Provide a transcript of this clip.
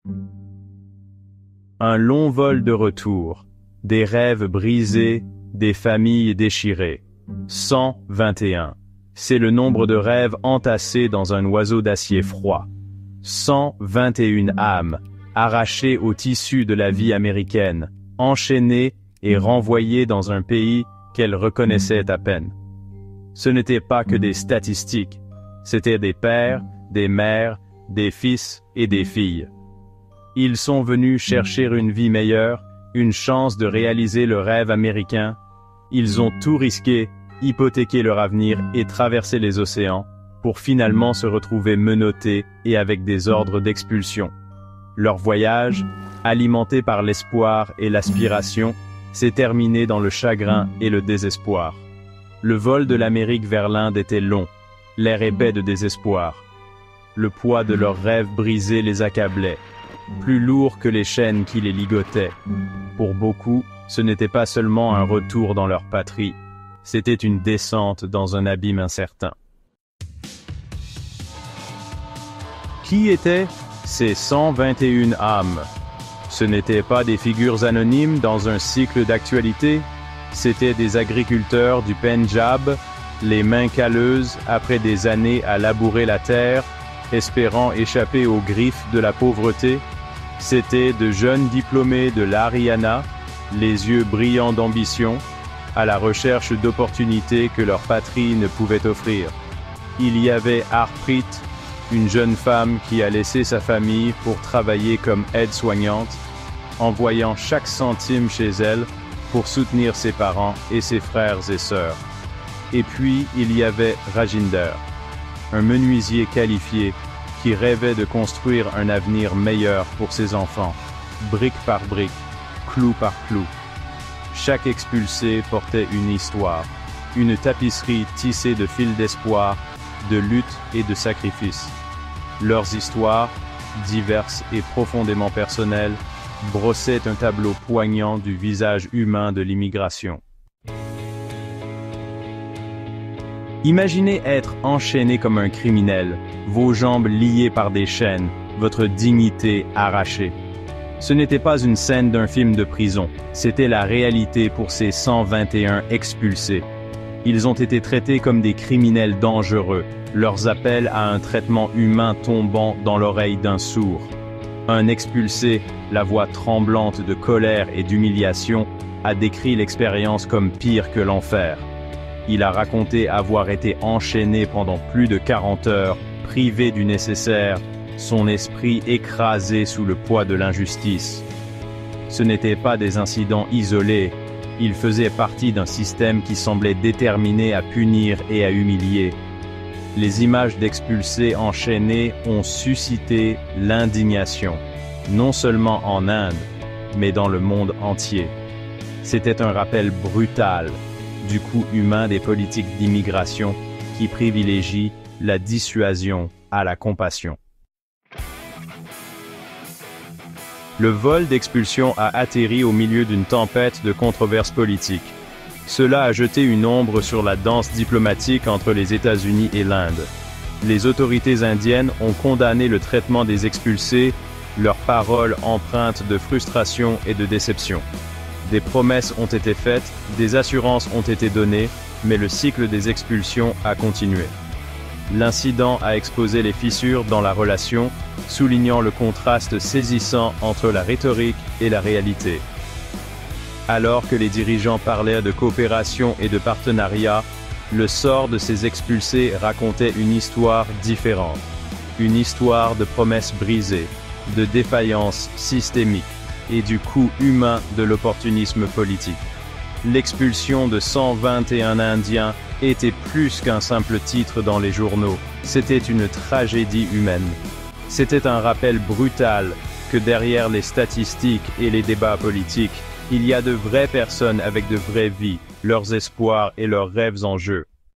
Un long vol de retour, des rêves brisés, des familles déchirées. 121. C'est le nombre de rêves entassés dans un oiseau d'acier froid. 121 âmes, arrachées au tissu de la vie américaine, enchaînées et renvoyées dans un pays qu'elles reconnaissaient à peine. Ce n'étaient pas que des statistiques, c'étaient des pères, des mères, des fils et des filles. Ils sont venus chercher une vie meilleure, une chance de réaliser le rêve américain. Ils ont tout risqué, hypothéqué leur avenir et traversé les océans, pour finalement se retrouver menottés et avec des ordres d'expulsion. Leur voyage, alimenté par l'espoir et l'aspiration, s'est terminé dans le chagrin et le désespoir. Le vol de l'Amérique vers l'Inde était long, l'air épais de désespoir. Le poids de leurs rêves brisés les accablait, plus lourd que les chaînes qui les ligotaient. Pour beaucoup, ce n'était pas seulement un retour dans leur patrie, c'était une descente dans un abîme incertain. Qui étaient ces 121 âmes? Ce n'étaient pas des figures anonymes dans un cycle d'actualité, c'étaient des agriculteurs du Pendjab, les mains calleuses après des années à labourer la terre, espérant échapper aux griffes de la pauvreté. C'étaient de jeunes diplômés de l'Haryana, les yeux brillants d'ambition, à la recherche d'opportunités que leur patrie ne pouvait offrir. Il y avait Harpreet, une jeune femme qui a laissé sa famille pour travailler comme aide-soignante, envoyant chaque centime chez elle pour soutenir ses parents et ses frères et sœurs. Et puis, il y avait Rajinder, un menuisier qualifié qui rêvait de construire un avenir meilleur pour ses enfants, brique par brique, clou par clou. Chaque expulsé portait une histoire, une tapisserie tissée de fils d'espoir, de lutte et de sacrifice. Leurs histoires, diverses et profondément personnelles, brossaient un tableau poignant du visage humain de l'immigration. Imaginez être enchaîné comme un criminel, vos jambes liées par des chaînes, votre dignité arrachée. Ce n'était pas une scène d'un film de prison, c'était la réalité pour ces 121 expulsés. Ils ont été traités comme des criminels dangereux, leurs appels à un traitement humain tombant dans l'oreille d'un sourd. Un expulsé, la voix tremblante de colère et d'humiliation, a décrit l'expérience comme pire que l'enfer. Il a raconté avoir été enchaîné pendant plus de 40 heures, privé du nécessaire, son esprit écrasé sous le poids de l'injustice. Ce n'étaient pas des incidents isolés, ils faisaient partie d'un système qui semblait déterminé à punir et à humilier. Les images d'expulsés enchaînés ont suscité l'indignation, non seulement en Inde, mais dans le monde entier. C'était un rappel brutal du coût humain des politiques d'immigration qui privilégient la dissuasion à la compassion. Le vol d'expulsion a atterri au milieu d'une tempête de controverses politiques. Cela a jeté une ombre sur la danse diplomatique entre les États-Unis et l'Inde. Les autorités indiennes ont condamné le traitement des expulsés, leurs paroles empreintes de frustration et de déception. Des promesses ont été faites, des assurances ont été données, mais le cycle des expulsions a continué. L'incident a exposé les fissures dans la relation, soulignant le contraste saisissant entre la rhétorique et la réalité. Alors que les dirigeants parlaient de coopération et de partenariat, le sort de ces expulsés racontait une histoire différente. Une histoire de promesses brisées, de défaillances systémiques et du coût humain de l'opportunisme politique. L'expulsion de 121 Indiens était plus qu'un simple titre dans les journaux, c'était une tragédie humaine. C'était un rappel brutal que derrière les statistiques et les débats politiques, il y a de vraies personnes avec de vraies vies, leurs espoirs et leurs rêves en jeu.